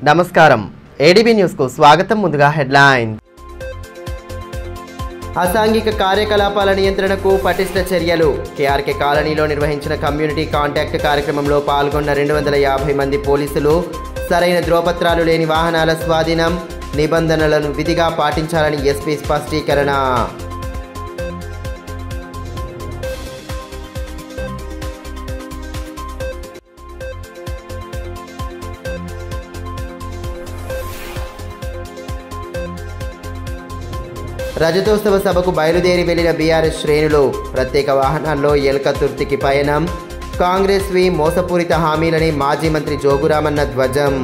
నమస్కారం ADB news కు స్వాగతం. ముందుగా హెడ్లైన్. అసాంఘిక కార్యకలాపాల నియంత్రణకు పటిష్ట చర్యలు. కేఆర్కే కాలనీలో నిర్వహించిన కమ్యూనిటీ కాంటాక్ట్ కార్యక్రమంలో పాల్గొన్న 250 మంది పోలీసులు. సరైన ధ్రువపత్రాలు లేని వాహనాల స్వాధీనం, నిబంధనలను విధిగా పాటించాలని ఎస్పీ స్పష్టీకరణ. రజతోత్సవ సభకు బయలుదేరి వెళ్లిన బీఆర్ఎస్ శ్రేణులు. ప్రత్యేక వాహనాల్లో ఎల్కతుర్తికి పయనం. కాంగ్రెస్ వి మోసపూరిత హామీలని మాజీ మంత్రి జోగురామన్న ధ్వజం.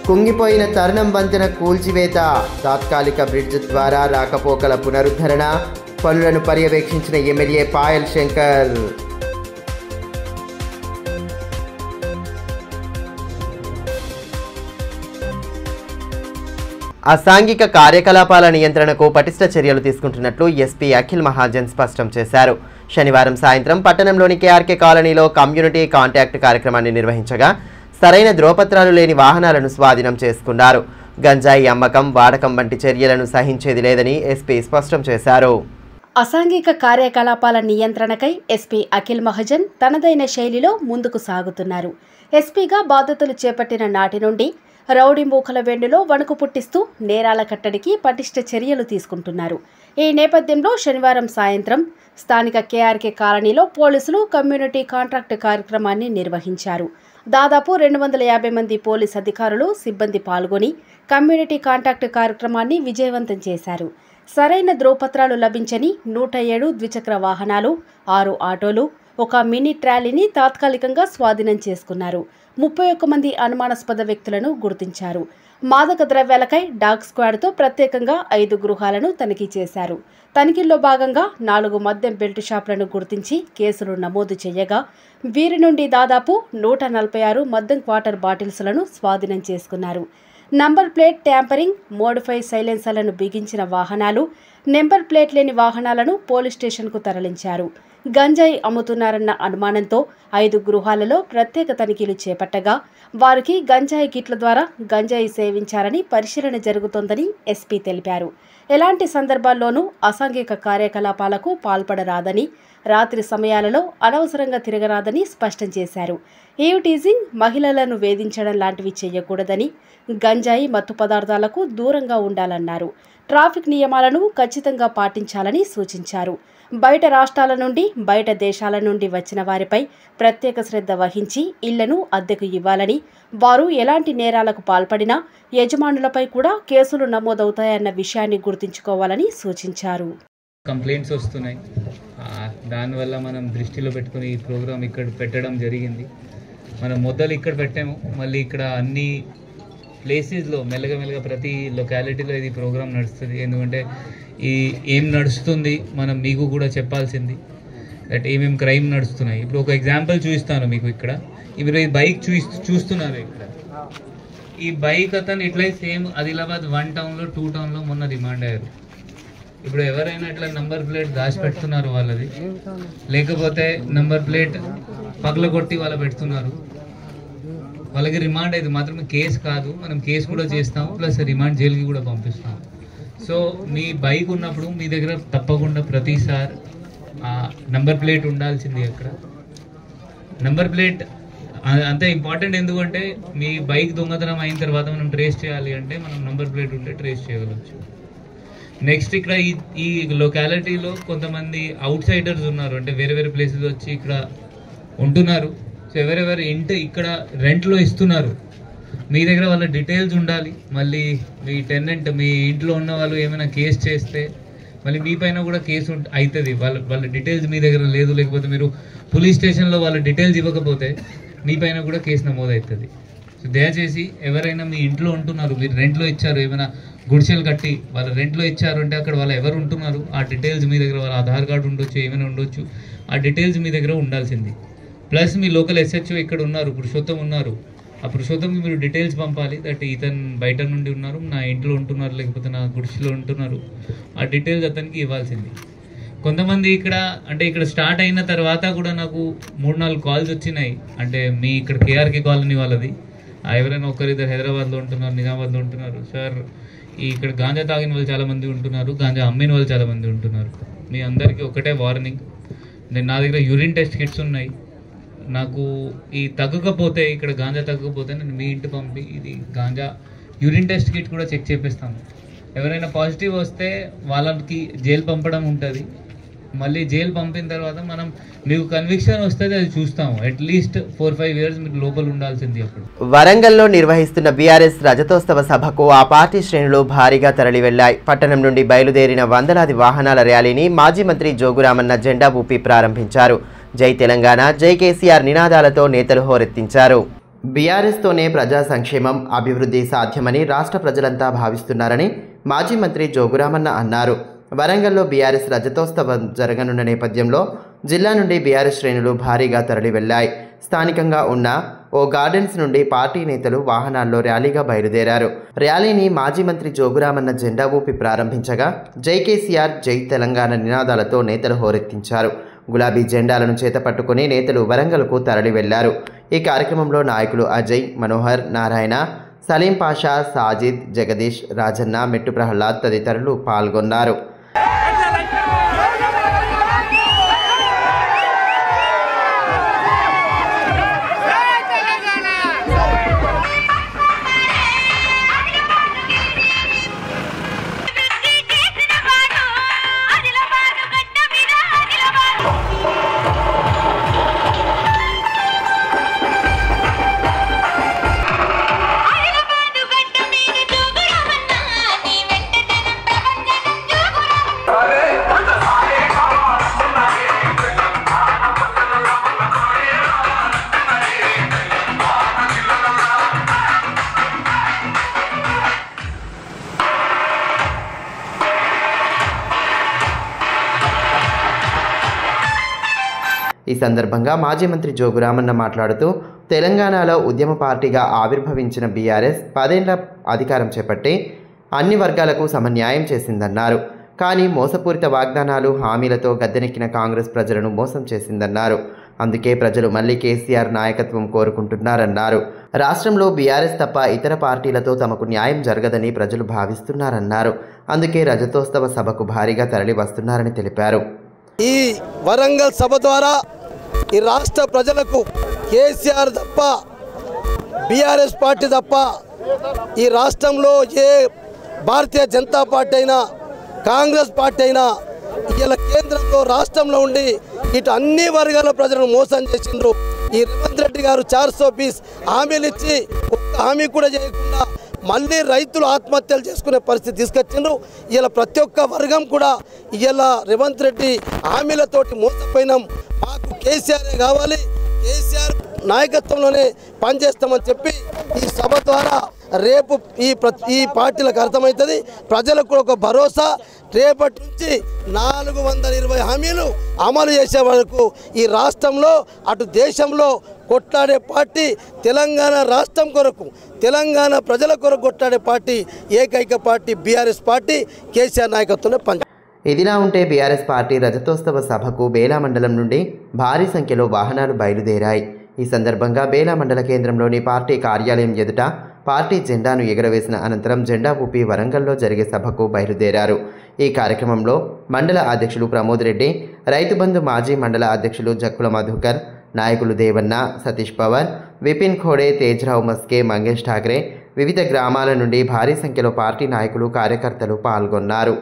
కుంగిపోయిన తరుణం వంతెన కూల్చివేత. తాత్కాలిక బ్రిడ్జ్ ద్వారా రాకపోకల పునరుద్ధరణ. పనులను పర్యవేక్షించిన ఎమ్మెల్యే పాయల్ శంకర్. అసాంఘిక కార్యకలాపాల నియంత్రణకు పటిష్ట చర్యలు తీసుకుంటున్నట్లు ఎస్పీ అఖిల్ మహాజన్ స్పష్టం చేశారు. శనివారం సాయంత్రం పట్టణంలోని కేఆర్కే కాలనీలో కమ్యూనిటీ కాంటాక్ట్ కార్యక్రమాన్ని నిర్వహించగా సరైన ధ్రువపత్రాలు లేని వాహనాలను స్వాధీనం చేసుకున్నారు. గంజాయి అమ్మకం, వాడకం వంటి చర్యలను సహించేది లేదని ఎస్పీ స్పష్టం చేశారు. అసాంఘిక కార్యకలాపాల నియంత్రణకై ఎస్పీ అఖిల్ మహాజన్ తనదైన శైలిలో ముందుకు సాగుతున్నారు. ఎస్పీగా బాధ్యతలు చేపట్టిన నాటి నుండి రౌడీ మూకల వెన్నులో వణుకు పుట్టిస్తూ నేరాల కట్టడికి పటిష్ట చర్యలు తీసుకుంటున్నారు. ఈ నేపథ్యంలో శనివారం సాయంత్రం స్థానిక కేఆర్కే కాలనీలో పోలీసులు కమ్యూనిటీ కాంట్రాక్ట్ కార్యక్రమాన్ని నిర్వహించారు. దాదాపు 250 మంది పోలీస్ అధికారులు, సిబ్బంది పాల్గొని కమ్యూనిటీ కాంట్రాక్ట్ కార్యక్రమాన్ని విజయవంతం చేశారు. సరైన ధ్రువపత్రాలు లభించని 107 ద్విచక్ర వాహనాలు, 6 ఆటోలు, ఒక మినీ ట్రాలీని తాత్కాలికంగా స్వాధీనం చేసుకున్నారు. 31 మంది అనుమానాస్పద వ్యక్తులను గుర్తించారు. మాదక ద్రవ్యాలకై డాగ్ స్క్వాడ్తో ప్రత్యేకంగా 5 గృహాలను తనిఖీ చేశారు. తనిఖీల్లో భాగంగా 4 మద్యం బెల్ట్ షాపులను గుర్తించి కేసులు నమోదు చేయగా వీరి నుండి దాదాపు 146 మద్యం క్వార్టర్ బాటిల్స్లను స్వాధీనం చేసుకున్నారు. నంబర్ ప్లేట్ ట్యాంపరింగ్, మోడిఫై సైలెన్సర్లను బిగించిన వాహనాలు, నెంబర్ ప్లేట్ లేని వాహనాలను పోలీస్ స్టేషన్కు తరలించారు. గంజాయి అమ్ముతున్నారన్న అనుమానంతో 5 గృహాలలో ప్రత్యేక తనిఖీలు చేపట్టగా వారికి గంజాయి కిట్ల ద్వారా గంజాయి సేవించారని పరిశీలన జరుగుతోందని ఎస్పీ తెలిపారు. ఎలాంటి సందర్భాల్లోనూ అసాంఘిక కార్యకలాపాలకు పాల్పడరాదని, రాత్రి సమయాలలో అనవసరంగా తిరగరాదని స్పష్టం చేశారు. ఈవ్టీజింగ్, మహిళలను వేధించడం లాంటివి చేయకూడదని, గంజాయి మత్తు పదార్థాలకు దూరంగా ఉండాలన్నారు. ట్రాఫిక్ నియమాలను ఖచ్చితంగా పాటించాలని సూచించారు. బయట రాష్ట్రాల నుండి, బయట దేశాల నుండి వచ్చిన వారిపై ప్రత్యేక శ్రద్ధ వహించి ఇళ్లను అద్దెకు ఇవ్వాలని, వారు ఎలాంటి నేరాలకు పాల్పడినా యజమానులపై కూడా కేసులు నమోదవుతాయన్న విషయాన్ని గుర్తుంచుకోవాలని సూచించారు. కంప్లైంట్స్ వస్తున్నాయి, దానివల్ల మనం దృష్టిలో పెట్టుకుని ఈ ప్రోగ్రాం ఇక్కడ పెట్టడం జరిగింది. మనం మొదలు ఇక్కడ పెట్టాము, మళ్ళీ ఇక్కడ అన్ని ప్లేసెస్లో మెల్లగా ప్రతి లొకాలిటీలో ఇది ప్రోగ్రాం నడుస్తుంది. ఎందుకంటే ఏం నడుస్తుంది మనం మీకు కూడా చెప్పాల్సింది, దట్ ఏమేమి క్రైమ్ నడుస్తున్నాయి. ఇప్పుడు ఒక ఎగ్జాంపుల్ చూపిస్తాను మీకు. ఇక్కడ ఇప్పుడు ఈ బైక్ చూస్తున్నారు. ఇక్కడ ఈ బైక్ అతను ఇట్లా సేమ్ ఆదిలాబాద్ 1 టౌన్లో 2 టౌన్లో మొన్న రిమాండ్ అయ్యారు. ఇప్పుడు ఎవరైనా ఇట్లా నంబర్ ప్లేట్ దాచి పెడుతున్నారు వాళ్ళది, లేకపోతే నంబర్ ప్లేట్ పగలగొట్టి వాళ్ళు పెడుతున్నారు, వాళ్ళకి రిమాండ్ అయింది. మాత్రమే కేసు కాదు, మనం కేసు కూడా చేస్తాము, ప్లస్ రిమాండ్ జైలుకి కూడా పంపిస్తాము. సో మీ బైక్ ఉన్నప్పుడు మీ దగ్గర తప్పకుండా ప్రతిసారి నంబర్ ప్లేట్ ఉండాల్సింది. అక్కడ నంబర్ ప్లేట్ అంతే ఇంపార్టెంట్. ఎందుకంటే మీ బైక్ దొంగతనం అయిన తర్వాత మనం ట్రేస్ చేయాలి అంటే మనం నంబర్ ప్లేట్ ఉంటే ట్రేస్ చేయగలచ్చు. నెక్స్ట్ ఇక్కడ ఈ లొకాలిటీలో కొంతమంది అవుట్ సైడర్స్ ఉన్నారు, అంటే వేరే ప్లేసెస్ వచ్చి ఇక్కడ ఉంటున్నారు. సో ఎవరెవరు ఇంటి ఇక్కడ రెంట్లో ఇస్తున్నారు, మీ దగ్గర వాళ్ళ డీటెయిల్స్ ఉండాలి. మళ్ళీ మీ టెనెంట్, మీ ఇంట్లో ఉన్న వాళ్ళు ఏమైనా కేసు చేస్తే మళ్ళీ మీ పైన కూడా కేసు అవుతుంది. వాళ్ళ డీటెయిల్స్ మీ దగ్గర లేదు, లేకపోతే మీరు పోలీస్ స్టేషన్లో వాళ్ళ డీటెయిల్స్ ఇవ్వకపోతే మీ పైన కూడా కేసు నమోదు అవుతుంది. సో దయచేసి ఎవరైనా మీ ఇంట్లో ఉంటున్నారు, మీరు రెంట్లో ఇచ్చారు, ఏమైనా గుడిసెలు కట్టి వాళ్ళ రెంట్లో ఇచ్చారు అంటే అక్కడ వాళ్ళు ఎవరు ఉంటున్నారు ఆ డీటెయిల్స్ మీ దగ్గర, వాళ్ళ ఆధార్ కార్డు ఉండొచ్చు, ఏమైనా ఉండొచ్చు, ఆ డీటెయిల్స్ మీ దగ్గర ఉండాల్సింది. ప్లస్ మీ లోకల్ SHO ఇక్కడ ఉన్నారు, పురుషోత్తం ఉన్నారు, ఆ పురుషోత్తంకి మీరు డీటెయిల్స్ పంపాలి, దట్ ఇతను బయట నుండి ఉన్నారు, నా ఇంట్లో ఉంటున్నారు, లేకపోతే నా గుడిసెలో ఉంటున్నారు, ఆ డీటెయిల్స్ అతనికి ఇవ్వాల్సింది. కొంతమంది ఇక్కడ స్టార్ట్ అయిన తర్వాత కూడా నాకు 3-4 కాల్స్ వచ్చినాయి. అంటే మీ ఇక్కడ కేఆర్కే కాలనీ వాళ్ళది, ఎవరైనా ఒకరిద్దరు హైదరాబాద్లో ఉంటున్నారు, నిజామాబాద్లో ఉంటున్నారు సార్, ఇక్కడ గాంజా తాగిన వాళ్ళు చాలామంది ఉంటున్నారు, గాంజా అమ్మిన వాళ్ళు చాలామంది ఉంటున్నారు, మీ అందరికీ ఒకటే వార్నింగ్. నా దగ్గర యూరిన్ టెస్ట్ కిట్స్ ఉన్నాయి, నాకు ఈ తగ్గకపోతే, ఇక్కడ గాంజా తగ్గకపోతే నేను మీ ఇంటి పంపి ఇది గాంజా యూరిన్ టెస్ట్ కిట్ కూడా చెక్ చేపిస్తాము. ఎవరైనా పాజిటివ్ వస్తే వాళ్ళకి జైలు పంపడం ఉంటుంది. మళ్ళీ జైలు పంపిన తర్వాత మనం మీకు కన్విక్షన్ వస్తుంది, అది చూస్తాము. అట్లీస్ట్ 4-5 years మీకు లోపల ఉండాల్సింది. అప్పుడు వరంగల్లో నిర్వహిస్తున్న బీఆర్ఎస్ రజతోత్సవ సభకు ఆ పార్టీ శ్రేణులు భారీగా తరలి వెళ్లాయి. పట్టణం నుండి బయలుదేరిన వందలాది వాహనాల ర్యాలీని మాజీ మంత్రి జోగురామన్న జెండా ఊపి ప్రారంభించారు. జై తెలంగాణ, జై కేసీఆర్ నినాదాలతో నేతలు హోరెత్తించారు. బీఆర్ఎస్తోనే ప్రజా సంక్షేమం, అభివృద్ధి సాధ్యమని రాష్ట్ర ప్రజలంతా భావిస్తున్నారని మాజీ మంత్రి జోగురామన్న అన్నారు. వరంగల్లో బీఆర్ఎస్ రజతోత్సవం జరగనున్న నేపథ్యంలో జిల్లా నుండి బీఆర్ఎస్ శ్రేణులు భారీగా తరలి వెళ్లాయి. స్థానికంగా ఉన్న ఓ గార్డెన్స్ నుండి పార్టీ నేతలు వాహనాల్లో ర్యాలీగా బయలుదేరారు. ర్యాలీని మాజీ మంత్రి జోగురామన్న జెండా ఊపి ప్రారంభించగా జై కేసీఆర్, జై తెలంగాణ నినాదాలతో నేతలు హోరెత్తించారు. గులాబీ జెండాలను చేతపట్టుకుని నేతలు వరంగల్కు తరలి వెళ్లారు. ఈ కార్యక్రమంలో నాయకులు అజయ్, మనోహర్, నారాయణ, సలీం పాషా, సాజిద్, జగదీష్, రాజన్న, మెట్టు ప్రహ్లాద్ తదితరులు పాల్గొన్నారు. ఈ సందర్భంగా మాజీ మంత్రి జోగురామన్న మాట్లాడుతూ తెలంగాణలో ఉద్యమ పార్టీగా ఆవిర్భవించిన బీఆర్ఎస్ 10 ఏళ్ల అధికారం చేపట్టి అన్ని వర్గాలకు సమన్యాయం చేసిందన్నారు. కానీ మోసపూరిత వాగ్దానాలు, హామీలతో గద్దెనెక్కిన కాంగ్రెస్ ప్రజలను మోసం చేసిందన్నారు. అందుకే ప్రజలు మళ్లీ కేసీఆర్ నాయకత్వం కోరుకుంటున్నారన్నారు. రాష్ట్రంలో బీఆర్ఎస్ తప్ప ఇతర పార్టీలతో తమకు న్యాయం జరగదని ప్రజలు భావిస్తున్నారన్నారు. అందుకే రజతోత్సవ సభకు భారీగా తరలి వస్తున్నారని తెలిపారు. ఈ వరంగల్ సభ ద్వారా ఈ రాష్ట్ర ప్రజలకు కేసీఆర్ తప్ప, బీఆర్ఎస్ పార్టీ తప్ప ఈ రాష్ట్రంలో ఏ భారతీయ జనతా పార్టీ అయినా, కాంగ్రెస్ పార్టీ అయినా ఇలా కేంద్రంలో రాష్ట్రంలో ఉండి ఇటు అన్ని వర్గాల ప్రజలను మోసం చేసిండ్రు. ఈ రేవంత్ రెడ్డి గారు 400 పీస్ హామీలు ఇచ్చి ఒక్క హామీ కూడా చేయకుండా మళ్ళీ రైతులు ఆత్మహత్యలు చేసుకునే పరిస్థితి తీసుకొచ్చిండ్రు. ఇలా ప్రతి ఒక్క వర్గం కూడా ఇలా రేవంత్ రెడ్డి హామీలతోటి మోసపోయినాం, మాకు కేసీఆరే కావాలి, కేసీఆర్ నాయకత్వంలోనే పనిచేస్తామని చెప్పి ఈ సభ ద్వారా రేపు ఈ పార్టీలకు అర్థమవుతుంది. ప్రజలకు కూడా ఒక భరోసా. రేపటి నుంచి 420 హామీలు అమలు చేసే వరకు ఈ రాష్ట్రంలో అటు దేశంలో కొట్లాడే పార్టీ, తెలంగాణ రాష్ట్రం కొరకు, తెలంగాణ ప్రజల కొరకు కొట్లాడే పార్టీ, ఏకైక పార్టీ బీఆర్ఎస్ పార్టీ, కేసీఆర్ నాయకత్వంలో పనిచేస్తుంది. ఇదిలా ఉంటే బీఆర్ఎస్ పార్టీ రజతోత్సవ సభకు బేలా మండలం నుండి భారీ సంఖ్యలో వాహనాలు బయలుదేరాయి. ఈ సందర్భంగా బేలా మండల కేంద్రంలోని పార్టీ కార్యాలయం ఎదుట పార్టీ జెండాను ఎగురవేసిన అనంతరం జెండా ఊపి వరంగల్లో జరిగే సభకు బయలుదేరారు. ఈ కార్యక్రమంలో మండల అధ్యక్షులు ప్రమోద్ రెడ్డి, రైతు బంధు మాజీ మండల అధ్యక్షులు జక్కుల మధుకర్, నాయకులు దేవన్న, సతీష్ పవర్, విపిన్ ఖోడే, తేజ్రావు మస్కే, మంగేష్ ఠాకరే, వివిధ గ్రామాల నుండి భారీ సంఖ్యలో పార్టీ నాయకులు, కార్యకర్తలు పాల్గొన్నారు.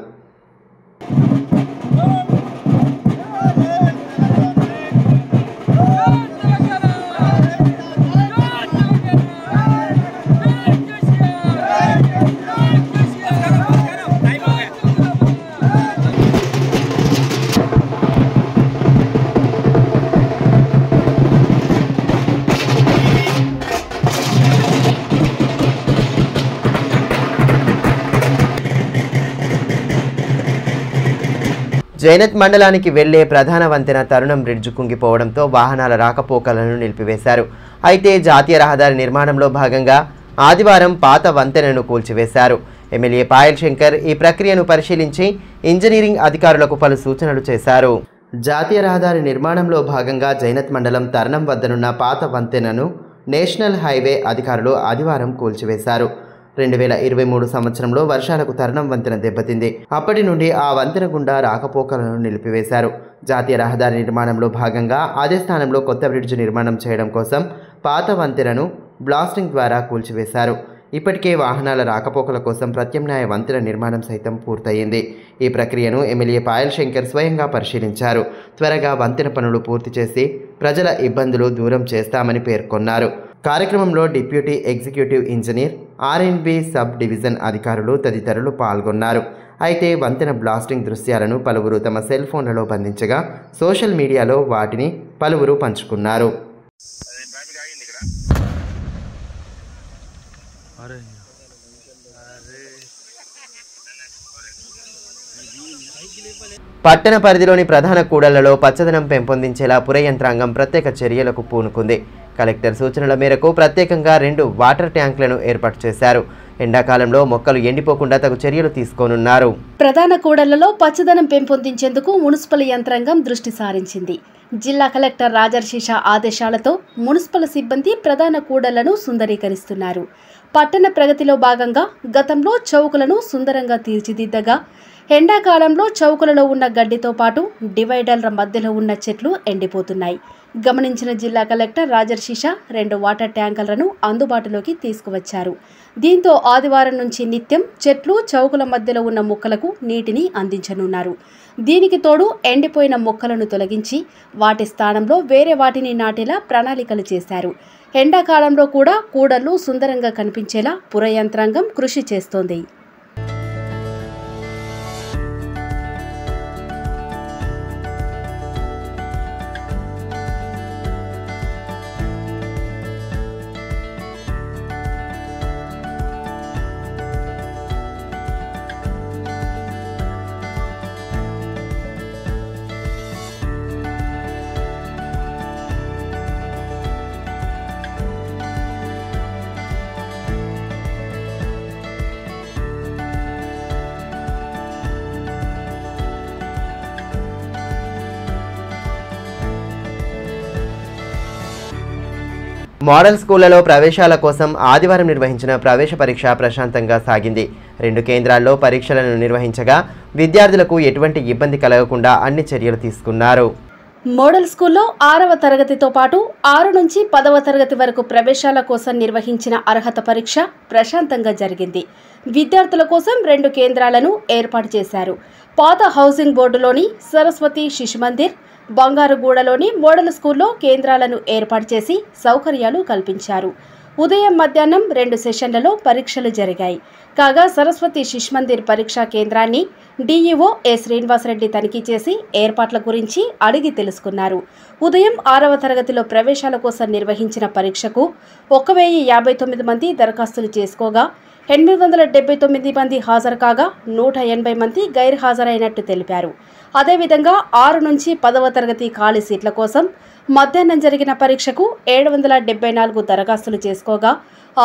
జైనత్ మండలానికి వెళ్లే ప్రధాన వంతెన తరుణం బ్రిడ్జ్ కుంగిపోవడంతో వాహనాల రాకపోకలను నిలిపివేశారు. అయితే జాతీయ రహదారి నిర్మాణంలో భాగంగా ఆదివారం పాత వంతెనను కూల్చివేశారు. ఎమ్మెల్యే పాయల్ శంకర్ ఈ ప్రక్రియను పరిశీలించి ఇంజనీరింగ్ అధికారులకు పలు సూచనలు చేశారు. జాతీయ రహదారి నిర్మాణంలో భాగంగా జైనత్ మండలం తర్నం వద్దనున్న పాత వంతెనను నేషనల్ హైవే అధికారులు ఆదివారం కూల్చివేశారు. 2023 సంవత్సరంలో వర్షాలకు తర్నం వంతెన దెబ్బతింది. అప్పటి నుండి ఆ వంతెన గుండా రాకపోకలను నిలిపివేశారు. జాతీయ రహదారి నిర్మాణంలో భాగంగా అదే స్థానంలో కొత్త బ్రిడ్జ్ నిర్మాణం చేయడం కోసం పాత వంతెనను బ్లాస్టింగ్ ద్వారా కూల్చివేశారు. ఇప్పటికే వాహనాల రాకపోకల కోసం ప్రత్యామ్నాయ వంతెన నిర్మాణం సైతం పూర్తయింది. ఈ ప్రక్రియను ఎమ్మెల్యే పాయల్ శంకర్ స్వయంగా పరిశీలించారు. త్వరగా వంతెన పనులు పూర్తి చేసి ప్రజల ఇబ్బందులు దూరం చేస్తామని పేర్కొన్నారు. కార్యక్రమంలో deputy executive engineer, R&B sub division అధికారులు తదితరులు పాల్గొన్నారు. అయితే వంతెన బ్లాస్టింగ్ దృశ్యాలను పలువురు తమ సెల్ ఫోన్లలో బంధించగా సోషల్ మీడియాలో వాటిని పలువురు పంచుకున్నారు. పట్టణ పరిధిలోని ప్రధాన కూడళ్లలో పచ్చదనం పెంపొందించేలా పుర యంత్రాంగం ప్రత్యేక చర్యలకు పూనుకుంది. కలెక్టర్ సూచనల మేరకు ప్రత్యేకంగా 2 వాటర్ ట్యాంకులను ఏర్పాటు చేశారు. ఎండాకాలంలో మొక్కలు ఎండిపోకుండా తగు చర్యలు తీసుకోనున్నారు. ప్రధాన కూడళ్లలో పచ్చదనం పెంపొందించేందుకు మున్సిపల్ యంత్రాంగం దృష్టి సారించింది. జిల్లా కలెక్టర్ రాజర్షిష ఆదేశాలతో మున్సిపల్ సిబ్బంది ప్రధాన కూడళ్లను సుందరీకరిస్తున్నారు. పట్టణ ప్రగతిలో భాగంగా గతంలో చౌకులను సుందరంగా తీర్చిదిద్దగా ఎండాకాలంలో చౌకులలో ఉన్న గడ్డితో పాటు డివైడర్ల మధ్యలో ఉన్న చెట్లు ఎండిపోతున్నాయి. గమనించిన జిల్లా కలెక్టర్ రాజర్షిష 2 వాటర్ ట్యాంకర్లను అందుబాటులోకి తీసుకువచ్చారు. దీంతో ఆదివారం నుంచి నిత్యం చెట్లు చౌకుల మధ్యలో ఉన్న మొక్కలకు నీటిని అందించనున్నారు. దీనికి తోడు ఎండిపోయిన మొక్కలను తొలగించి వాటి స్థానంలో వేరే వాటిని నాటేలా ప్రణాళికలు చేశారు. ఎండాకాలంలో కూడా కూడళ్లు సుందరంగా కనిపించేలా పుర యంత్రాంగం కృషి చేస్తోంది. మోడల్ స్కూళ్లలో ప్రవేశాల కోసం ఆదివారం నిర్వహించిన ప్రవేశ పరీక్ష ప్రశాంతంగా సాగింది. 2 కేంద్రాల్లో పరీక్షలను నిర్వహించగా విద్యార్థులకు ఎటువంటి ఇబ్బంది కలగకుండా అన్ని చర్యలు తీసుకున్నారు. మోడల్ స్కూల్లో 6వ తరగతితో పాటు 6 నుంచి 10వ తరగతి వరకు ప్రవేశాల కోసం నిర్వహించిన అర్హత పరీక్ష ప్రశాంతంగా జరిగింది. విద్యార్థుల కోసం 2 కేంద్రాలను ఏర్పాటు చేశారు. పాత హౌసింగ్ బోర్డులోని సరస్వతి శిశు మందిర్, బంగారుగూడలోని మోడల్ స్కూల్లో కేంద్రాలను ఏర్పాటు చేసి సౌకర్యాలు కల్పించారు. ఉదయం మధ్యాహ్నం 2 సెషన్లలో పరీక్షలు జరిగాయి. కాగా సరస్వతి శిశు మందిర్ పరీక్షా కేంద్రాన్ని డీఈఓ ఏ శ్రీనివాసరెడ్డి తనిఖీ చేసి ఏర్పాట్ల గురించి అడిగి తెలుసుకున్నారు. ఉదయం 6వ తరగతిలో ప్రవేశాల కోసం నిర్వహించిన పరీక్షకు 1059 మంది దరఖాస్తులు చేసుకోగా 879 మంది హాజరు కాగా 180 మంది గైర్హాజరైనట్టు తెలిపారు. అదేవిధంగా 6 నుంచి 10వ తరగతి ఖాళీ సీట్ల కోసం మధ్యాహ్నం జరిగిన పరీక్షకు 774 దరఖాస్తులు చేసుకోగా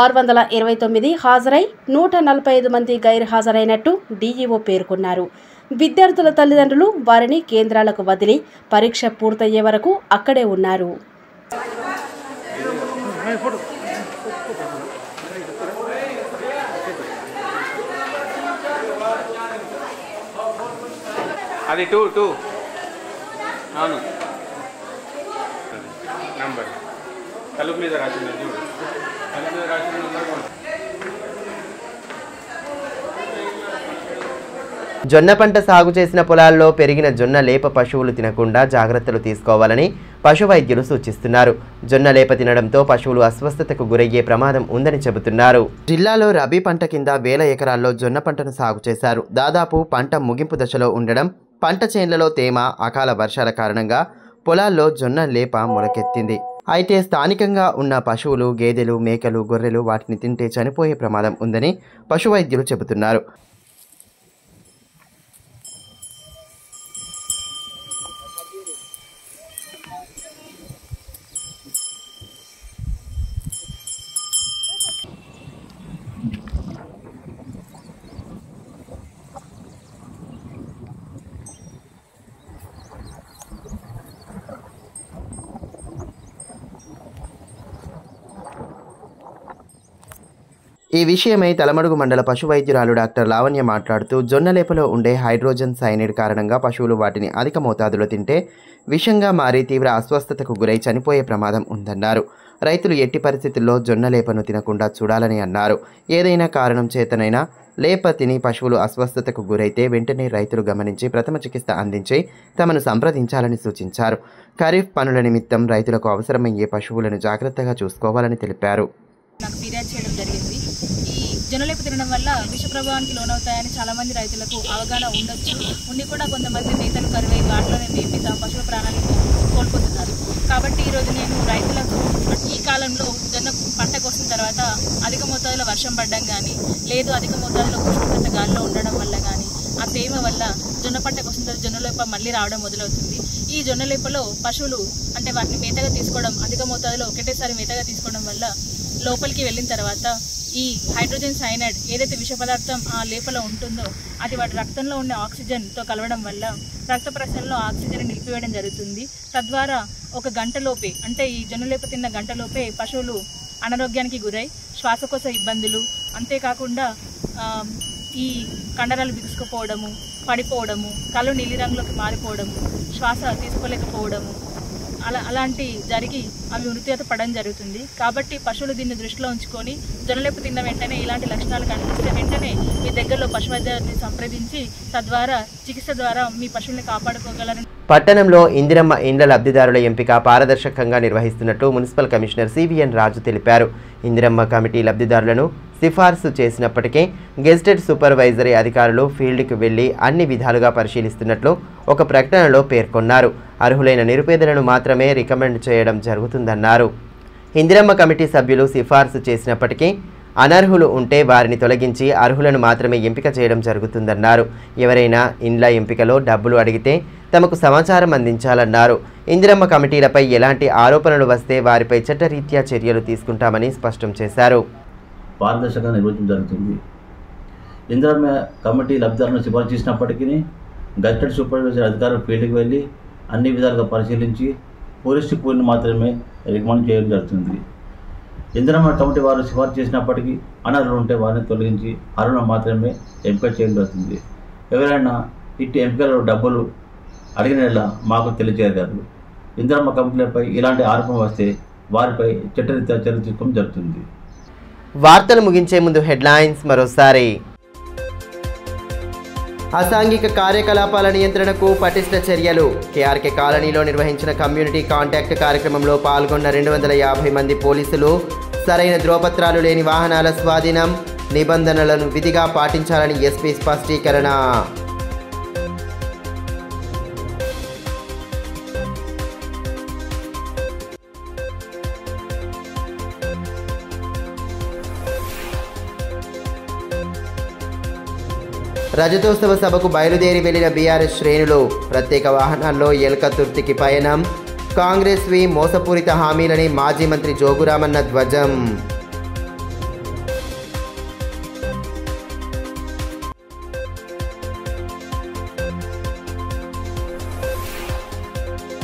629 హాజరై 145 మంది గైర్హాజరైనట్టు డీఈఓ పేర్కొన్నారు. విద్యార్థుల తల్లిదండ్రులు వారిని కేంద్రాలకు వదిలి పరీక్ష పూర్తయ్యే వరకు అక్కడే ఉన్నారు. అది 2 అవును నంబర్ తలుపు మీద రాసింది చూడు. తలుపు మీద రాసిన నంబర్ జొన్న పంట సాగు చేసిన పొలాల్లో పెరిగిన జొన్న లేప పశువులు తినకుండా జాగ్రత్తలు తీసుకోవాలని పశు వైద్యులు సూచిస్తున్నారు. జొన్న లేప తినడంతో పశువులు అస్వస్థతకు గురయ్యే ప్రమాదం ఉందని చెబుతున్నారు. జిల్లాలో రబీ పంట కింద 1000 ఎకరాల్లో జొన్న పంటను సాగు చేశారు. దాదాపు పంట ముగింపు దశలో ఉండడం, పంట చేన్లలో తేమ, అకాల వర్షాల కారణంగా పొలాల్లో జొన్న లేప మొలకెత్తింది. అయితే స్థానికంగా ఉన్న పశువులు, గేదెలు, మేకలు, గొర్రెలు వాటిని తింటే చనిపోయే ప్రమాదం ఉందని పశు వైద్యులు చెబుతున్నారు. ఈ విషయమై తలమడుగు మండల పశు వైద్యురాలు డాక్టర్ లావణ్య మాట్లాడుతూ జొన్నలేపలో ఉండే హైడ్రోజన్ సైనైడ్ కారణంగా పశువులు వాటిని అధిక మోతాదులో తింటే విషంగా మారి తీవ్ర అస్వస్థతకు గురై చనిపోయే ప్రమాదం ఉందన్నారు. రైతులు ఎట్టి పరిస్థితుల్లో జొన్నలేపను తినకుండా చూడాలని అన్నారు. ఏదైనా కారణం చేతనైనా లేప తిని పశువులు అస్వస్థతకు గురైతే వెంటనే రైతులు గమనించి ప్రథమ చికిత్స అందించి తమను సంప్రదించాలని సూచించారు. ఖరీఫ్ పనుల నిమిత్తం రైతులకు అవసరమయ్యే పశువులను జాగ్రత్తగా చూసుకోవాలని తెలిపారు. నాకు ఫిర్యాదు చేయడం జరిగింది. ఈ జొన్నలేప తినడం వల్ల విష ప్రభావానికి లోనవుతాయని చాలామంది రైతులకు అవగాహన ఉండొచ్చు. ఉండి కూడా కొంతమంది మేతలు కరువై వాటిలోనే మేపి తమ పశువుల ప్రాణాలను కోల్పోతున్నారు. కాబట్టి ఈరోజు నేను రైతులకు ఈ కాలంలో జొన్న పంటకు వస్తున్న తర్వాత అధిక మోతాదులో వర్షం పడడం కానీ లేదు అధిక మోతాదులో ఉష్ణోగ్రత గాలిలో ఉండడం వల్ల కానీ ఆ తేమ వల్ల జొన్న పంటకు వస్తున్న తర్వాత జొన్నలేప మళ్ళీ రావడం మొదలవుతుంది. ఈ జొన్నలేపలో పశువులు అంటే వాటిని మేతగా తీసుకోవడం అధిక మోతాదులో ఒకటేసారి మేతగా తీసుకోవడం వల్ల లోపలికి వెళ్ళిన తర్వాత ఈ హైడ్రోజన్ సైనైడ్ ఏదైతే విష పదార్థం ఆ లేపలో ఉంటుందో అది వాటి రక్తంలో ఉండే ఆక్సిజన్తో కలవడం వల్ల రక్త ప్రసరణలో ఆక్సిజన్ నిలిపివేయడం జరుగుతుంది. తద్వారా ఒక గంటలోపే అంటే ఈ జొన్నలేప తిన్న గంటలోపే పశువులు అనారోగ్యానికి గురై శ్వాసకోశ ఇబ్బందులు అంతేకాకుండా ఈ కండరాలు బిగుసుకుపోవడము, పడిపోవడము, కళ్ళు నీలిరంగులోకి మారిపోవడము, శ్వాస తీసుకోలేకపోవడము అలాంటి జరిగి అవి మృత్యువాత పడడం జరుగుతుంది. కాబట్టి పశువులు దీన్ని దృష్టిలో ఉంచుకొని జొన్నలేప తిన్న వెంటనే ఇలాంటి లక్షణాలు కనిపిస్తే వెంటనే మీ దగ్గరలో పశు వైద్యుని సంప్రదించి తద్వారా చికిత్స ద్వారా మీ పశువుల్ని కాపాడుకోగలరని. పట్టణంలో ఇందిరమ్మ ఇండ్ల లబ్ధిదారుల ఎంపిక పారదర్శకంగా నిర్వహిస్తున్నట్లు మున్సిపల్ కమిషనర్ సివిఎన్ రాజు తెలిపారు. ఇందిరమ్మ కమిటీ లబ్ధిదారులను సిఫార్సు చేసినప్పటికీ గెజిటెడ్ సూపర్వైజరీ అధికారులు ఫీల్డ్కి వెళ్లి అన్ని విధాలుగా పరిశీలిస్తున్నట్లు ఒక ప్రకటనలో పేర్కొన్నారు. అర్హులైన నిరుపేదలను మాత్రమే రికమెండ్ చేయడం జరుగుతుందన్నారు. ఇందిరమ్మ కమిటీ సభ్యులు సిఫార్సు చేసినప్పటికీ అనర్హులు ఉంటే వారిని తొలగించి అర్హులను మాత్రమే ఎంపిక చేయడం జరుగుతుందన్నారు. ఎవరైనా ఇండ్ల ఎంపికలో డబ్బులు అడిగితే తమకు సమాచారం అందించాలన్నారు. ఇందిరమ్మ కమిటీలపై ఎలాంటి ఆరోపణలు వస్తే వారిపై చట్టరీత్యా చర్యలు తీసుకుంటామని స్పష్టం చేశారు. పారదర్శకంగా నిర్వహించడం జరుగుతుంది. ఇందిరమ్మ కమిటీ లబ్ధిదారులను సిఫార్సు చేసినప్పటికీ గెజిటెడ్ సూపర్వైజర్ అధికారులు ఫీల్డ్కి వెళ్ళి అన్ని విధాలుగా పరిశీలించి పూర్తిని మాత్రమే రికమెండ్ చేయడం జరుగుతుంది. ఇందిరమ్మ కమిటీ వారు సిఫార్సు చేసినప్పటికీ అనర్హులు ఉంటే వారిని తొలగించి అర్హులను మాత్రమే ఎంపిక చేయడం జరుగుతుంది. ఎవరైనా ఇట్టి ఎంపికలలో డబ్బులు అడిగిన మాకు తెలియజేయగలరు. ఇందిరమ్మ కమిటీలపై ఇలాంటి ఆరోపణ వస్తే వారిపై చట్టరీత్యా చర్య తీసుకోవడం జరుగుతుంది. వార్తలు ముగించే ముందు హెడ్లైన్స్ మరోసారి. అసాంఘిక కార్యకలాపాల నియంత్రణకు పటిష్ట చర్యలు. కేఆర్కే కాలనీలో నిర్వహించిన కమ్యూనిటీ కాంటాక్ట్ కార్యక్రమంలో పాల్గొన్న 250 మంది పోలీసులు. సరైన ధ్రువపత్రాలు లేని వాహనాల స్వాధీనం, నిబంధనలను విధిగా పాటించాలని ఎస్పీ స్పష్టీకరణ. రజతోత్సవ సభకు బయలుదేరి వెళ్లిన బీఆర్ఎస్ శ్రేణులు. ప్రత్యేక వాహనాల్లో ఎల్కతుర్తికి పయనం. కాంగ్రెస్వి మోసపూరిత హామీలని మాజీ మంత్రి జోగురామన్న ధ్వజం.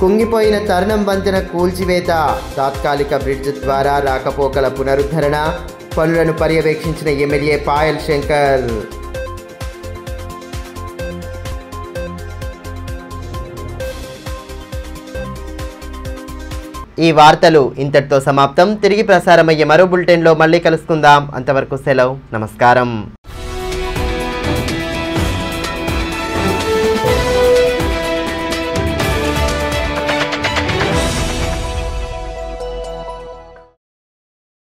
కుంగిపోయిన తరుణం వంతెన కూల్చివేత. తాత్కాలిక బ్రిడ్జ్ ద్వారా రాకపోకల పునరుద్ధరణ. పనులను పర్యవేక్షించిన ఎమ్మెల్యే పాయల్ శంకర్. ఈ వార్తలు ఇంతటితో సమాప్తం. తిరిగి ప్రసారమయ్యే మరో బులెటిన్లో మళ్ళీ కలుసుకుందాం. అంతవరకు సెలవు. నమస్కారం.